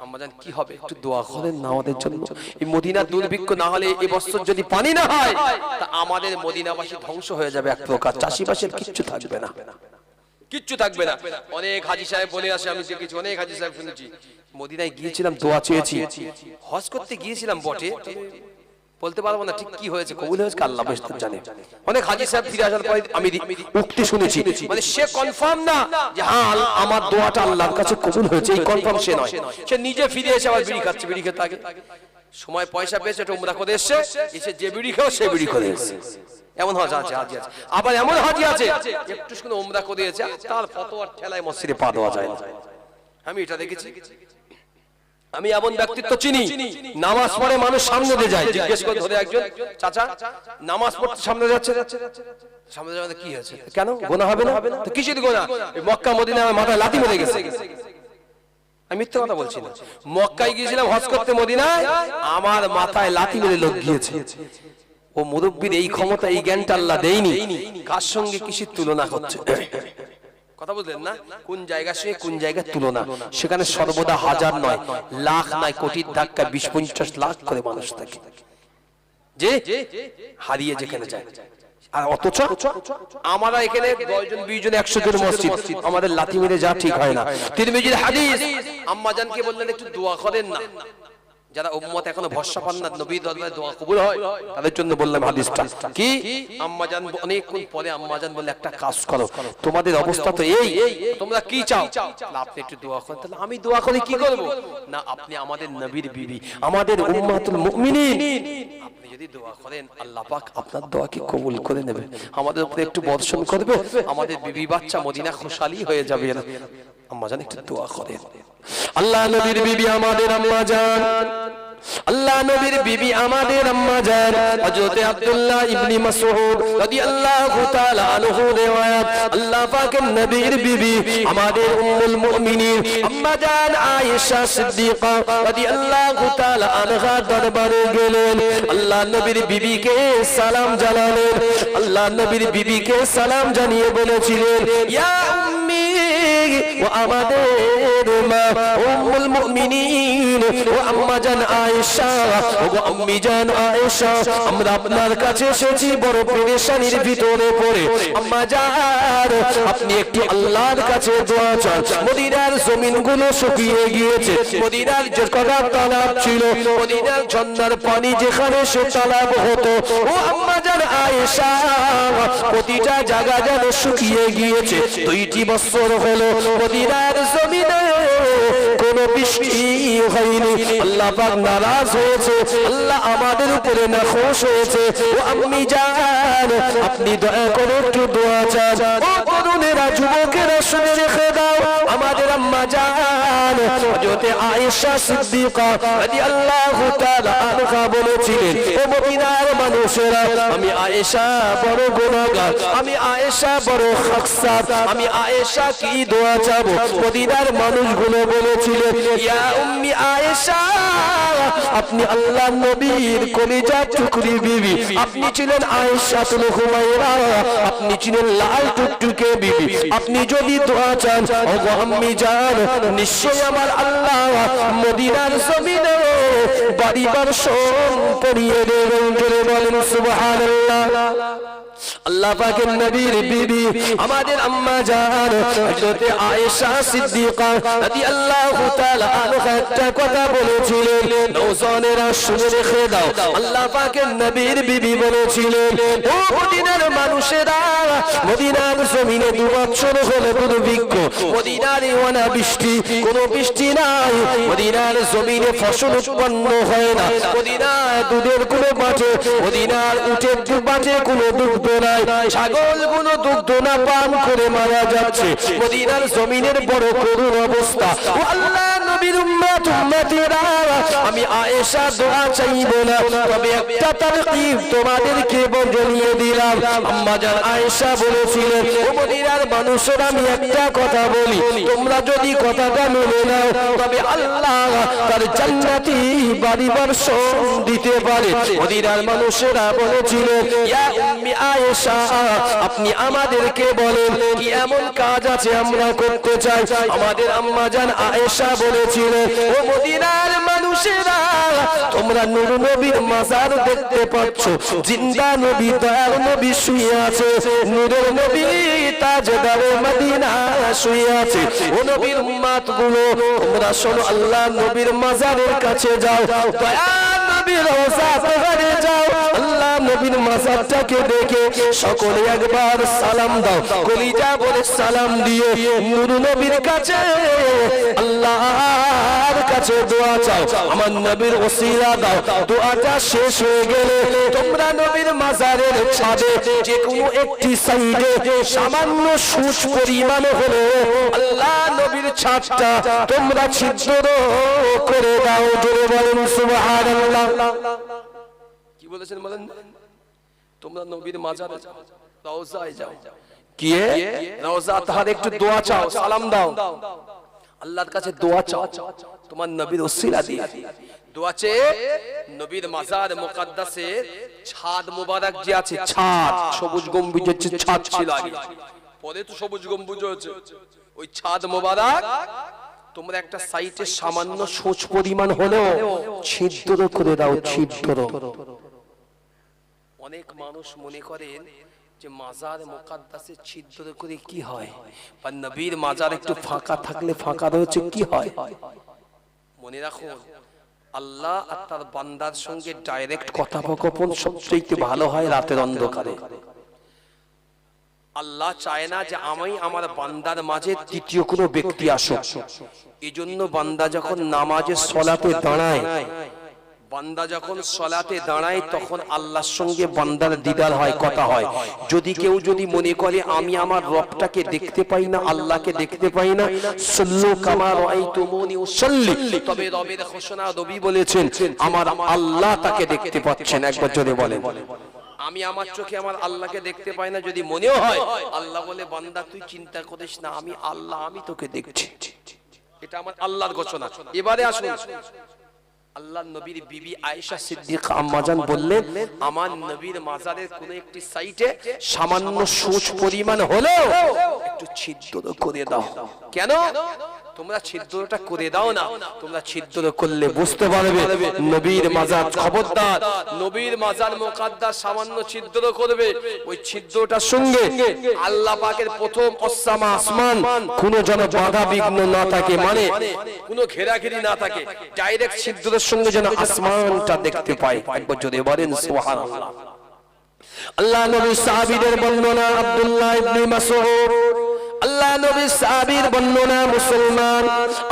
আম্মা জান কি হবে, একটু দোয়া করেন না আমাদের জন্য। এই মদিনার দুর্ভিক্ষ না হলে, এই বছর যদি পানি না হয়, তা আমাদের মদিনাবাসী ধ্বংস হয়ে যাবে এক প্রকার, চাষিবাসীর কিচ্ছু থাকবে না, কিচ্ছু থাকবে না। অনেক হাজী সাহেব বলে আসে, আমি দেখেছি অনেক হাজী সাহেব শুনেছি, মদিনায় গিয়েছিলাম, দোয়া চেয়েছি, হজ করতে গিয়েছিলাম বটে, বলতে পারবো না ঠিক কি হয়েছে, কবুল হয়েছে আল্লাহ বেশি জানে। অনেক হাজী সাহেব ফিরে আসার পরে আমি উক্তি শুনেছি, মানে সে কনফার্ম না যে হ্যাঁ আমার দোয়াটা আল্লাহর কাছে কবুল হয়েছে, এই কনফার্ম সে নয়। সে নিজে ফিরে এসে আবার বিড়ি খাচ্ছে, বিড়ি খেতে থাকে, সময় পয়সা পেয়েছে, এটা উমরা করে এসে এসে যে বিড়ি খাও সে বিড়ি করে এসে। এমন হাজি আছে, আবার এমন হাজি আছে একটু শুনে উমরা করে এসে তার ফতোয়ার ঠেলায় মসজিদে পা দেওয়া যায় না। আমি এটা দেখেছি। আমি এমন ব্যক্তিত্ব চিনি, নামাজ পড়ে মানুষ সামনে দিয়ে যায়, জিজ্ঞেস করে ধরে একজন, চাচা নামাজ পড়তে সামনে যাচ্ছে, সামনে যাওয়াতে কি হয়েছে, কেন গোনা হবে না? তো কিসের গোনা? মক্কা মদিনায় আমার মাথায় লাথি মেরে গেছে। আমি মিথ্যা কথা বলছি না, মক্কায় গিয়েছিলাম হজ করতে, মদিনায় আমার মাথায় লাথি মেরে লোক গিয়েছে। ও মুরব্বির এই ক্ষমতা, এই জ্ঞানটা আল্লাহ দেয়নি, কার সঙ্গে কিসের তুলনা করছে? কথা বুঝলেন না? কোন জায়গা সে কোন জায়গায় তুলনা, সেখানে সর্বদা হাজার নয়, লাখ নয়, কোটির ধাক্কা 20-50 লাখ করে মানুষ থাকে, যে হারিয়ে যেখানে যায়। আর অথচ আমরা এখানে 10 জন 20 জন 100 জন মসজিদ, আমাদের লাথি মেরে যা ঠিক হয় না। তিরমিজির হাদিস, আম্মা জানকে বললেন একটু দোয়া করেন না, যারা উম্মত এখনো ভরসা পান না নবীর দরবারে দোয়া কবুল হয়, তাদের জন্য বললাম হাদিসটা কি। আম্মা জান অনেকক্ষণ পরে আম্মা জান বলে একটা কাজ করো, তোমাদের অবস্থা তো এই, তোমরা কি চাও, আপনি একটু দোয়া করেন। তাহলে আমি দোয়া করে কি করব না, আপনি আমাদের নবীর বিবি, আমাদের উম্মাতুল মুমিনিন, আপনি যদি দোয়া করেন আল্লাহ পাক আপনার দোয়া কি কবুল করে নেবে, আমাদের উপরে একটু বর্ষণ করবে, আমাদের বিবি বাচ্চা মদিনা খুশালি হয়ে যাবে। আম্মা জান একটু দোয়া করেন। আল্লাহ নবীর বিবি আমাদের আম্মা জান, আল্লাহ নবীর বিবি আমাদের আম্মা জান হযরত আব্দুল্লাহ ইবনে মাসউদ রাদিয়াল্লাহু তাআলা আনহু রিওয়ায়াত, আল্লাহ পাকের নবীর বিবি আমাদের উম্মুল মুমিনিন আম্মা জান আয়েশা সিদ্দিকা রাদিয়াল্লাহু তাআলা আনহা দরবারে গেলেন, আল্লাহ নবীর বিবিকে সালাম জানালেন। আল্লাহ নবীর বিবিকে সালাম জানিয়ে বলেছিলেন, ইয়া উম্মি, ও আমাদের মা উম্মুল মুমিনিন, ও আম্মা জান আয়েশা, ও আম্মি জান আয়েশা, আমরা আপনার কাছে এসেছি বড় পেরেশানির ভিতরে পড়ে। আম্মা জান, আপনি একটু আল্লাহর কাছে দোয়া চান, মদিনার জমিনগুলো শুকিয়ে গিয়েছে, মদিনার যে কটা তালাব ছিল, মদিনার ঝর্ণার পানি যেখানে সে তালাব হতো, ও আম্মা জান আয়েশা, প্রতিটা জায়গা যেন শুকিয়ে গিয়েছে। 2টি বছর হলো মদিনার জমিনে কোনো বৃষ্টি হয়নি, আল্লাহ পাক নারাজ হয়েছে, আল্লাহ আমাদের উপরে নাখোশ হয়েছে। ও আম্মি জান, আপনি দয়া করে একটু দোয়া চান। ও তরুণেরা, যুবকেরা, শুনে রেখে দাও, আমাদের আম্মা জান হযরত আয়েশা সিদ্দিকা রাদিয়াল্লাহু তাআলা আনহা বলেছিলেন, ও মদিনার মানুষেরা, আমি আয়েশা বড় গুনাহগার, আমি আয়েশা বড় খাকসাত, আমি আয়েশা কি দোয়া চাবো। মদিনার মানুষগুলো বলেছিলেন, ইয়া উম্মি আয়েশা, আপনি আল্লাহ নবীর কলিজার টুকরি বিবি, আপনি ছিলেন আয়েশাতুল হুমায়রা, আপনি ছিলেন লাল টুকটুকে বিবি, আপনি যদি দোয়া চান, ও আম্মি জান, নিশ্চয় আমার আল্লাহ মদিনার জমিনে বাড়িবার সোম পরিয়ে দেবেন। জোরে বলেন সুবহানাল্লাহ। আল্লাহ পাকের নবীর বিবি আমাদের আম্মা জান হযরত আয়েশা সিদ্দিকা রাদিয়াল্লাহু তাআলা আনহা একটা কথা বলেছিলেন, নওজনেরা শুনে রেখে দাও, আল্লাহ পাকের নবীর বিবি বলেছিলেন, ও মদিনার মানুষেরা, মদিনার জমিনে 2 বছর হলো দুর্ভিক্ষ, মদিনার ওয়ানা বৃষ্টি, কোনো বৃষ্টি নাই, মদিনার জমিনে ফসল উৎপন্ন হয় না, মদিনার দুধের কোনো বাটে, মদিনার উটের বাটে কোনো দুধ নাই, ছাগল কোনো দুধ না পান করে মারা যাচ্ছে, মদিনার জমিনের বড় করুণ অবস্থা। ও আল্লাহ নবীর উম্মত উম্মতিরা, আমি আয়েশা দোয়া চাইব না, তবে একটা তারকিব তোমাদেরকে জানিয়ে দিলাম। আম্মা জান আয়েশা বলেছিলেন, ও মদিনার মানুষেরা, আমি একটা কথা বলি, তোমরা যদি কথাটা মেনে নাও, তবে আল্লাহ তার জান্নাতি বাড়িবার সোম দিতে পারে। মদিনার মানুষেরা বলেছিলেন, ইয়া উম্মি আয়েশা, আপনি আমাদেরকে বলেন কি এমন কাজ আছে আমরা করতে চাই। আমাদের আম্মা জান আয়েশা বলেছিলেন, ও মদিনার মানুষেরা, তোমরা নূর নবীর মাজার দেখতে পাচ্ছ, জিন্দা নবী, দয়ার নবী শুয়ে আছে, নূরের নবী তাজদারে মদিনা শুয়ে আছে। ও নবীর উম্মতগুলো, তোমরা শোনো, আল্লাহ নবীর মাজারের কাছে যাও, দয়ার নবীর রওজা পাহাড়ে যাও, আল্লাহ নবীর মাজারটাকে দেখে সকলে একবার সালাম দাও, কলিজা বলে সালাম দিয়ে নূর নবীর কাছে, আল্লাহর কাছে দোয়া চাও, আমার নবীর ওসিলা দাও। দোয়াটা শেষ হয়ে গেলে তোমরা নবীর মাজারের ছাদে যে কোনো একটি সাইডে সামান্য সুচ পরিমাণ হলো আল্লাহ নবীর ছাদটা তোমরা ছিদ্র করে দাও। জোরে বলেন সুবহানাল্লাহ। কি বলেছেন বলেন? তোমরা নবীর মাজারে যাও, রওজায় যাও, গিয়ে রওজা তাহার একটু দোয়া চাও, সালাম দাও, আল্লাহর কাছে দোয়া চাও, তোমার নবীর ওসিলা দিয়ে দোয়া চেয়ে নবীর মাজার মুকদ্দাসে ছাদ মোবারক যে আছে, ছাদ সবুজ গম্বুজের যে ছাদ ছিল আগে, পরে তো সবুজ গম্বুজ হয়েছে, ওই ছাদ মোবারক তোমরা একটা সাইটে সামান্য সোচ পরিমাণ হলেও ছিদ্র করে দাও, ছিদ্র। অনেক মানুষ মনে করেন যে মাজার মুকদ্দাসে ছিদ্র করে কি হয়, বা নবীর মাজার একটু ফাঁকা থাকলে ফাঁকা রয়েছে কি হয়। মনে রাখুন, আল্লাহ আর তার বান্দার সঙ্গে ডাইরেক্ট কথোপকথন সবচেয়ে ভালো হয় রাতের অন্ধকারে। আল্লাহ চায় না যে আমি আমার বান্দার মাঝে তৃতীয় কোনো ব্যক্তি আসুক। এজন্য বান্দা যখন নামাজে সলাতে দাঁড়ায়, বান্দা যখন সলাতে দাঁড়ায় তখন আল্লাহর সঙ্গে বান্দার দিদার হয়, কথা হয়। যদি কেউ যদি মনে করে আমি আমার রবটাকে দেখতে পাই না, আল্লাহকে দেখতে পাই না, সাল্লু কামা রাআইতুমুনি উসাল্লি, তবে রবের ঘোষণা নবী বলেছেন আমার আল্লাহ তাকে দেখতে পাচ্ছেন। একবার জোরে বলেন, আমি আমার চোখে আমার আল্লাহকে দেখতে পাই না যদি মনেও হয়, আল্লাহ বলে বান্দা তুই চিন্তা করিস না, আমি আল্লাহ আমি তোকে দেখছি। এটা আমার আল্লাহর ঘোষণা। এবারে আসুন, আল্লাহর নবীর বিবি আয়েশা সিদ্দিকা আম্মা জান বললেন আমার নবীর মাজারের কোন একটি সাইডে সামান্য সুচ পরিমাণ হলেও একটু ছিদ্র করে দাও। কেন তোমরা ছিদ্রটা করে দাও না? তোমরা ছিদ্র করলে বুঝতে পারবে নবীর মাজার, খবরদার নবীর মাজার মুকাদ্দাস সামান্য ছিদ্র করবে, ওই ছিদ্রটার সঙ্গে আল্লাহ পাকের প্রথম আসসামা আসমান কোনো যেন বাধা বিঘ্ন না থাকে, মানে কোনো ঘেরাঘেরি না থাকে, ডাইরেক্ট ছিদ্রের সঙ্গে যেন আসমানটা দেখতে পায়। একবার যদি বলেন সুবহানাল্লাহ। আল্লাহ নবী সাহাবীদের বর্ণনা, আব্দুল্লাহ ইবনে মাসউদ, আল্লাহ নবী সাহাবীর বর্ণনা, মুসলমান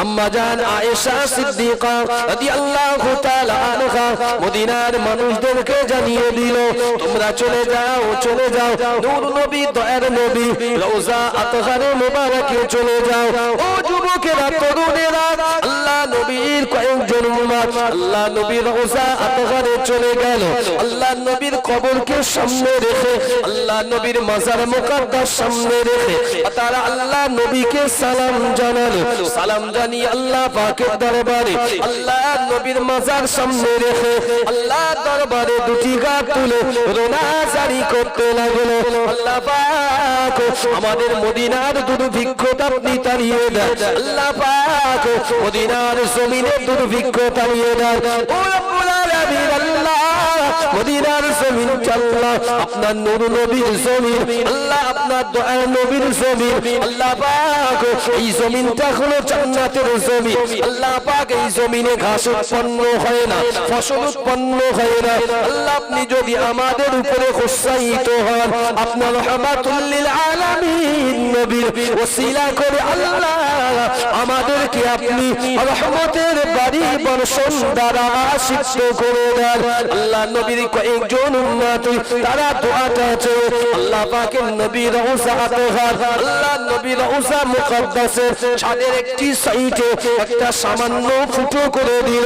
আম্মা জান আয়েশা সিদ্দিকা রাদিয়াল্লাহু তাআলা আনহা মদিনার মানুষদেরকে জানিয়ে দিল তোমরা চলে যাও, চলে যাও নূর নবী দয়ার নবী রওজা আতহারে মুবারকে চলে যাও। ও যুবকেরা, তরুণেরা, আল্লাহ নবীর কয়েকজন উম্মত আল্লাহ নবীর রওজা আতহারে চলে গেল। আল্লাহ নবীর কবরকে সামনে রেখে, আল্লাহ নবীর মাজার মুকাদ্দাস সামনে রেখে তারা আল্লাহ নবীকে সালাম জানালো। সালাম জানিয়ে আল্লাহ পাকের দরবারে আল্লাহ নবীর মাজার সামনে রেখে আল্লাহ দরবারে দুটি হাত তুলে রোনা জারি করতে লাগলো, আল্লাহ পাক আমাদের মদিনার দুর্ভিক্ষতা আপনি তাড়িয়ে দেন, আল্লাহ পাক মদিনার জমিনে দুর্ভিক্ষতা তাড়িয়ে দেন। ও রব্বুল আলামিন, আল্লাহ মদিনার জমিন আল্লাহ আপনার নূর নবীর জমিন, আল্লাহ আপনার দয়ার নবীর জমিন, আল্লাহ পাক এই জমিনটা হলো জান্নাতের জমিন। আল্লাহ পাক এই জমিনে ঘাস উৎপন্ন হয় না, ফসল উৎপন্ন হয় না। আল্লাহ আপনি যদি আমাদের উপরে খুশাইত হন, আপনার রহমাতুল লিল আলামিন নবীর ওসিলা করে আল্লাহ আমাদেরকে আপনি রহমতের বাড়ি বর্ষণ দ্বারা আশীর্বাদ করে দেন। আল্লাহ নবীর কয়েকজন উম্মত তারা দোয়াটা আছে, আল্লাহ পাকের নবী রওজা আতহার, আল্লাহ নবী রওজা মুকাদ্দাসের ছাদের একটি সাইডে একটা সামান্য ফুটো করে দিল।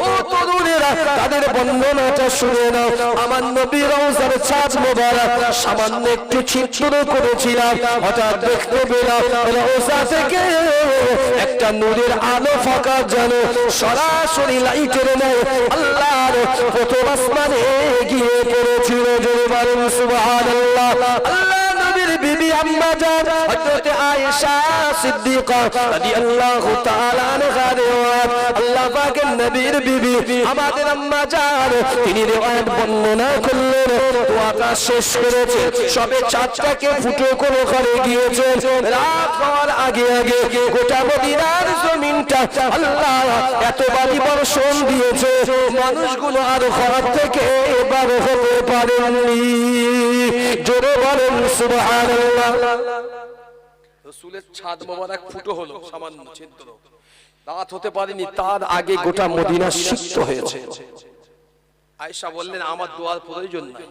ও তরুণেরা, তাদের বর্ণনাটা শুনে নাও। আমার নবী রওজার ছাদ মোবারক সামান্য একটু ছিদ্র করেছিলাম, হঠাৎ দেখতে পেলাম রওজা থেকে একটা নূরের আলো ফাঁকা যেন সরাসরি লাইটের ন্যায় আল্লাহর প্রথম আসমানে গিয়ে পড়েছিল। জোরে বলেন সুবহানাল্লাহ। আল্লাহ নবীর বিবি আম্মা জান হযরত আয়েশা সিদ্দিকা রাদিয়াল্লাহু তাআলা আনহা রিওয়ায়াত, আল্লাহ পাকের নবীর বিবি আমাদের আম্মা জান তিনি রিওয়ায়াত বর্ণনা করলেন দোয়াটা শেষ করেছে, সবে চাঁদটাকে ফুটো করে ঘরে গিয়েছে। রাত হওয়ার আগে আগে গোটা মদিনার জমিনটা আল্লাহ এত বাড়ি বর্ষণ দিয়েছে, মানুষগুলো আর ঘর থেকে এবার হতে পারেননি। জোরে বলেন সুবহানাল্লাহ। রাসূলের ছাদ মোবারক ফুটো হলো, সামান্য ছিদ্র, রাত হতে পারেনি, তার আগে গোটা মদিনা সিক্ত হয়েছে। আয়েশা বললেন আমার দোয়ার প্রয়োজন নাই,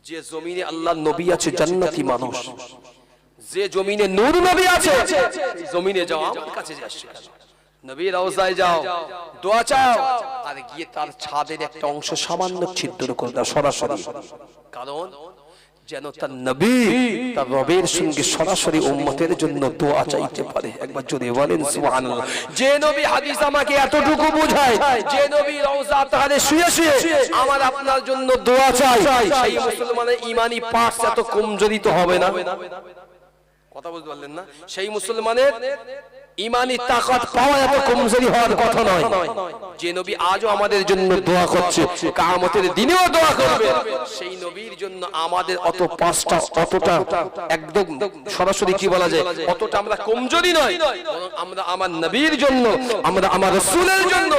যে জমিনে আল্লাহর নবী আছে জান্নাতি মানুষ, যে জমিনে নূর নবী আছে সেই জমিনে যাও, আমার কাছে যাস, নবীর রওজায় যাও, দোয়া চাও, আর গিয়ে তার ছাদের একটা অংশ সামান্য ছিদ্র করে দাও সরাসরি, কারণ যেন তার নবী তার রবের সঙ্গে সরাসরি উম্মতের জন্য দোয়া চাইতে পারে। একবার জোরে বলেন সুবহানাল্লাহ। যে নবী হাদিস আমাকে এতটুকু বোঝায়, যে নবী রওজা আতহারে শুয়ে শুয়ে আমার আপনার জন্য দোয়া চাই, সেই মুসলমানের ঈমানি পাস এত কমজোরি তো হবে না। কথা বুঝতে পারলেন না? সেই মুসলমানের ইমানি তাকাত পাওয়া এত কমজোরি হওয়ার কথা নয়। যে নবী আজও আমাদের জন্য দোয়া করছে, কিয়ামতের দিনেও দোয়া করবে, সেই নবীর জন্য আমাদের অতটা একদম সরাসরি কি বলা যায়, অতটা আমরা কমজোরি নয়, বরং আমরা আমার নবীর জন্য, আমরা আমার রাসূলের জন্য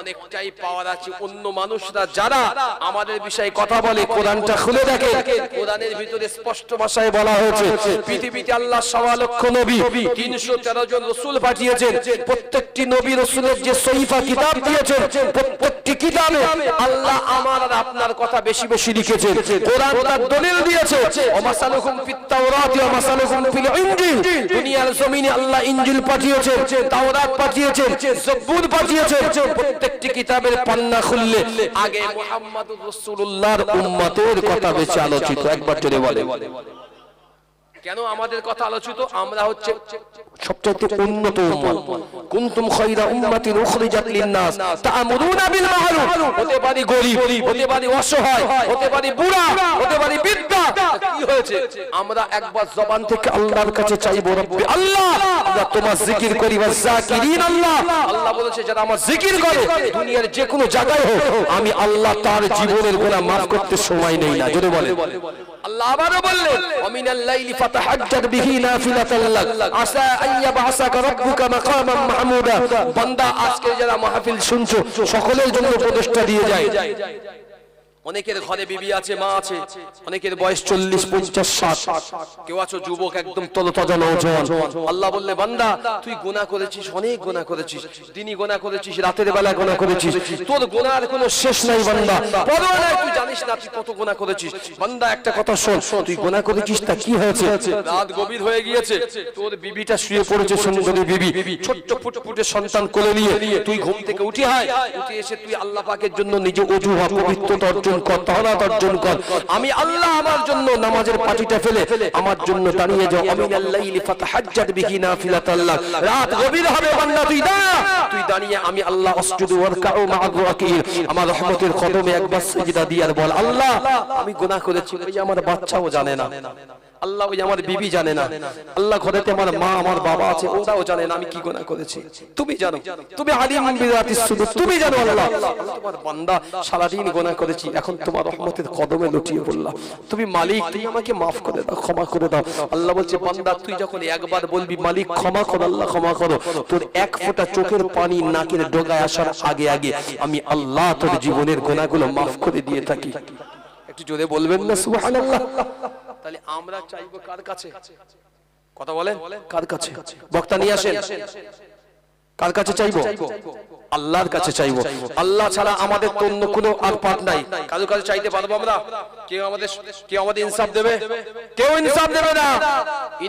অনেকটাই পাওয়ার আছে। অন্য মানুষরা যারা আমাদের বিষয়ে কথা বলে, কোরআনটা খুলে দেখে, কোরআনের ভিতরে স্পষ্ট ভাষায় বলা হয়েছে পৃথিবীতে আল্লাহ 1.25 লক্ষ নবী, 313 জন রাসূল পাঠিয়েছেন। প্রত্যেকটি নবী রাসূলের যে সহিফা কিতাব দিয়েছেন, প্রত্যেকটি কিতাবে আল্লাহ আমার আর আপনার কথা বেশি বেশি লিখেছেন। কোরআন তার দলিল দিয়েছে, ওমাসালুকুম ফিত তাওরাতি ওয়া মাসালুকুম ফিল ইনজিল। দুনিয়ার জমিনে আল্লাহ ইনজিল পাঠিয়েছেন, তাওরাত পাঠিয়েছেন, জবুর পাঠিয়েছেন। প্রত্যেকটি কিতাবের পান্না খুললে আগে মুহাম্মদুর রাসূলুল্লাহর উম্মতের কথা বেশি আলোচিত। একবার জোরে বলে কেন আমাদের কথা আলোচিত? আমরা হচ্ছে সবচেয়ে উন্নত উম্মত। কুনতুম খায়রা উম্মাতিন উখরিজাত লিন-নাস তা'মুরুনা বিল মা'রুফ। হতে পারি গরীব, হতে পারি অসহায়, হতে পারি বুড়া, হতে পারি বৃদ্ধা। কি হয়েছে? আমরা একবার জবান থেকে আল্লাহর কাছে চাইবো, রব্বি আল্লাহ, আমরা তোমার জিকির করি, ওয়া যাকিরিন আল্লাহ। আল্লাহ বলেছে যারা আমার জিকির করে দুনিয়ার যে কোনো জায়গায় হোক, আমি আল্লাহ তার জীবনের গুনাহ maaf করতে সময় নেই না। জোরে বলে আল্লাহ আবারও বললেন, ওয়া মিনাল লাইলি ফাতাহাজ্জাদ বিহি নাফিলাতাল লাক আসা আন ইয়াবআসাকা রাব্বুকা মাকামান মাহমুদা। বান্দা, আজকে যারা মাহফিল শুনছো সকলের জন্য উপদেশটা দিয়ে যায়। অনেকের ঘরে বিবি আছে, মা আছে, অনেকের বয়স 40, 50, 60, কেউ আছো যুবক একদম তরতাজা নওজোয়ান। আল্লাহ বললে বান্দা, তুই গুনাহ করেছিস, অনেক গুনাহ করেছিস, দিনই গুনাহ করেছিস, রাতের বেলা গুনাহ করেছিস, তোর গুনাহের কোনো শেষ নাই বান্দা। পরোয়া নাই, তুই জানিস না তুই কত গুনাহ করেছিস। বান্দা একটা কথা শোন, তুই গুনাহ করেছিস তা কি হয়েছে? রাত গভীর হয়ে গিয়েছে, তোর বিবিটা শুয়ে পড়েছে, সুন্দরী বিবি, ছোট্ট ফুটফুটে সন্তান কোলে নিয়ে তুই ঘুম থেকে উঠে আয়, উঠে এসে তুই আল্লাহ পাকের জন্য নিজে ওযু হওয়া পবিত্রতা অর্জন কর, তাওরাত অর্জন কর। আমি আল্লাহ আমার জন্য নামাজের পাটিটা ফেলে আমার জন্য দাঁড়িয়ে যাও। আমিনাল লাইলি ফাতাহাজ্জাদ বিহি নাফিলাতাল লাক। রাত গভীর হবে বান্দা, তুই দাঁড়া, তুই দাঁড়িয়ে আমি আল্লাহ আসজুদু ওয়ারকাউ মা'আর রাকিঈন, আমার রহমতের কদমে একবার সিজদা দিয়ে আর বল, আল্লাহ আমি গুনাহ করেছি, ওই আমার বাচ্চাও জানে না, আল্লাহ ওই আমার বিবি জানে না, আল্লাহ ঘরেতে আমার মা আমার বাবা আছে, ওরাও জানে না আমি কি গুনাহ করেছি। তুমি জানো, তুমি আলিমুন বিযাতিস সুদূর, তুমি জানো আল্লাহ তোমার বান্দা সারা দিন গুনাহ করেছি, এখন তোমার রহমতের কদমে লুটিয়ে পড়লাম, তুমি মালিক, তুমি আমাকে maaf করে দাও, ক্ষমা করে দাও। আল্লাহ বলছে বান্দা, তুই যখন একবার বলবি মালিক ক্ষমা কর, আল্লাহ ক্ষমা করো, তোর এক ফোঁটা চোখের পানি নাকের ডগায় আসার আগে আগে আমি আল্লাহ তোর জীবনের গুনাহগুলো maaf করে দিয়ে থাকি। একটু জোরে বলবেন না সুবহানাল্লাহ? তাহলে আমরা চাইবো কার কাছে? কথা বলেন, কার কাছে? বক্তা নিয়ে আসেন। কার কাছে চাইবো? আল্লাহর কাছে চাইবো। আল্লাহ ছাড়া আমাদের তো অন্য কোনো আর পার নাই। কারো কাছে চাইতে পারবো আমরা? কেউ আমাদের ইনসাফ দেবে? কেউ ইনসাফ দেবে না।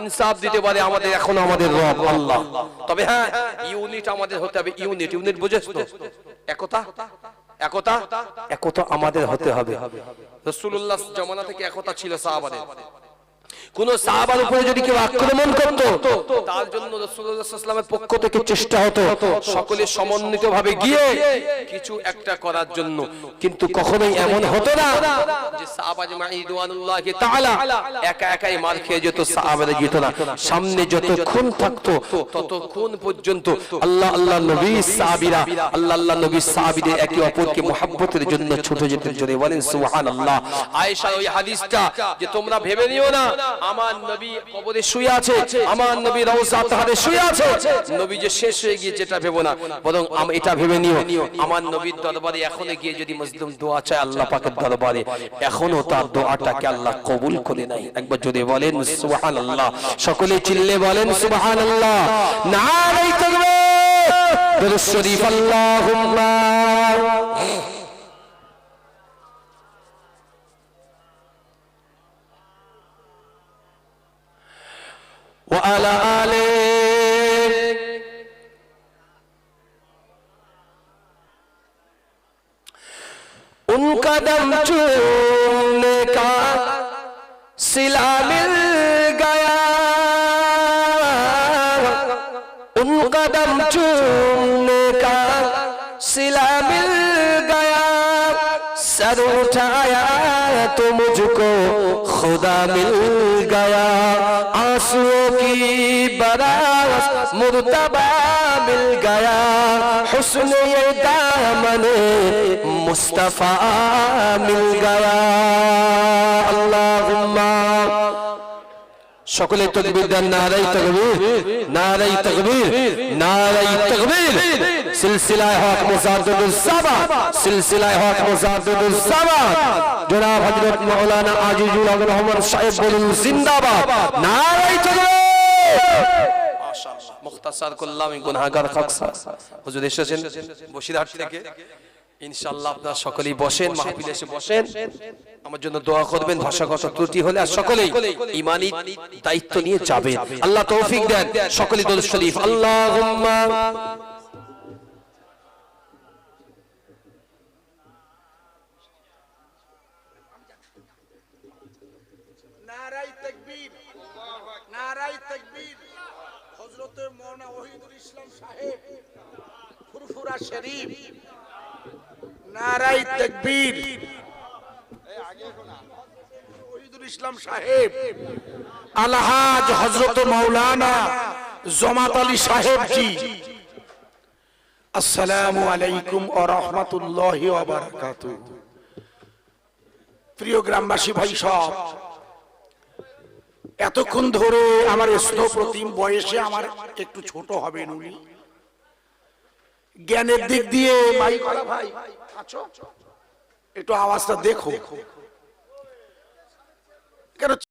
ইনসাফ দিতে পারে আমাদের এখন আমাদের রব আল্লাহ। তবে হ্যাঁ, ইউনিট আমাদের হতে হবে। ইউনিট বুঝেছ তো? একতা আমাদের হতে হবে। রাসূলুল্লাহ জামানা থেকে একতা ছিল সাহাবাদের। কোন সাহাবার উপরে যদি কেউ আক্রমণ করত, তার জন্য রাসূলুল্লাহ সাল্লাল্লাহু আলাইহি ওয়াসাল্লামের পক্ষ থেকে চেষ্টা হতো সকলে সমন্বিতভাবে গিয়ে কিছু একটা করার জন্য। কিন্তু কখনোই এমন হতো না যে সাহাবায়ে রিদওয়ানুল্লাহি তাআলা একা একাই মার খেয়ে যেত, সাহাবারা যেত না। সামনে যতক্ষণ থাকতো ততক্ষণ পর্যন্ত আল্লাহ আল্লাহ নবী সাহাবীরা, আল্লাহ আল্লাহ নবী সাহাবীদের একে অপরকে মুহাব্বতের জন্য ছুটে যেতেন। জোরে বলেন সুবহানাল্লাহ। আয়েশার ওই হাদিসটা যে তোমরা ভেবে নিও না আমার নবী কবরে শুয়ে আছে, আমার নবী রওজা তাহারে শুয়ে আছে, নবী যে শেষ হয়ে গিয়েছে এটা ভেবো না, বরং এটা ভেবে নিও আমার নবীর দরবারে এখনো গিয়ে যদি মজলুম দোয়া চায় আল্লাহ পাকের দরবারে, এখনো তার দোয়াটাকে আল্লাহ কবুল করে নাই। একবার যদি বলেন সুবহানাল্লাহ, সকলে চিল্লে বলেন সুবহানাল্লাহ। নারে তাকবীর, দরুদ শরীফ আল্লাহুম্মা وعلى آله उन कदम चूमने का सिला मिल गया, उन कदम चूमने का सिला मिल गया, सर उठाया तो मुझको खुदा मिल गया, आंसुओं की बरस मुर्तबा मिल गया, हुस्न ये दामन मुस्तफा मिल गया। अल्लाहुम्मा সকলে তাকবীর দেন, নারায়ে তাকবীর, নারায়ে তাকবীর, নারায়ে তাকবীর। সিলসিলায়ে হক মুজাদ্দিদুস সাবাত, সিলসিলায়ে হক মুজাদ্দিদুস সাবাত, জনাব হযরত মাওলানা আজিজুল হক রহমান সাহেব বলুন জিন্দাবাদ, নারায়ে তাকবীর। মাশাআল্লাহ, মুখতাসার করলাম, গুনাহগার খাকসা হুজুর এসেছেন বসিরহাট থেকে। ইনশাআল্লাহ আপনারা সকলেই বসেন, মাহফিলে এসে বসেন, আমার জন্য দোয়া করবেন। ভাষাগত ত্রুটি হলে আর সকলেই ঈমানি দায়িত্ব নিয়ে যাবেন। আল্লাহ তৌফিক দেন। সকলেই দরুদ শরীফ, আল্লাহুম্মা নারায়ে তাকবীর, নারায়ে তাকবীর। হযরত মাওলানা ওহিদুল ইসলাম সাহেব ফুরফুরা শরীফ, নারায়ে তাকবীর। ওহিদুল ইসলাম সাহেব, আলহাজ হযরত মাওলানা জমাত আলী সাহেব জি, আসসালামু আলাইকুম ওয়া রাহমাতুল্লাহি ওয়া বারাকাতুহু। প্রিয় গ্রামবাসী ভাই সব, এতক্ষণ ধরে আমার স্নেহপ্রতিম, বয়সে আমার একটু ছোট হবেন উনি, জ্ঞানের দিক দিয়ে মাইক ওয়ালা ভাই আছো, একটু আওয়াজটা দেখো কেন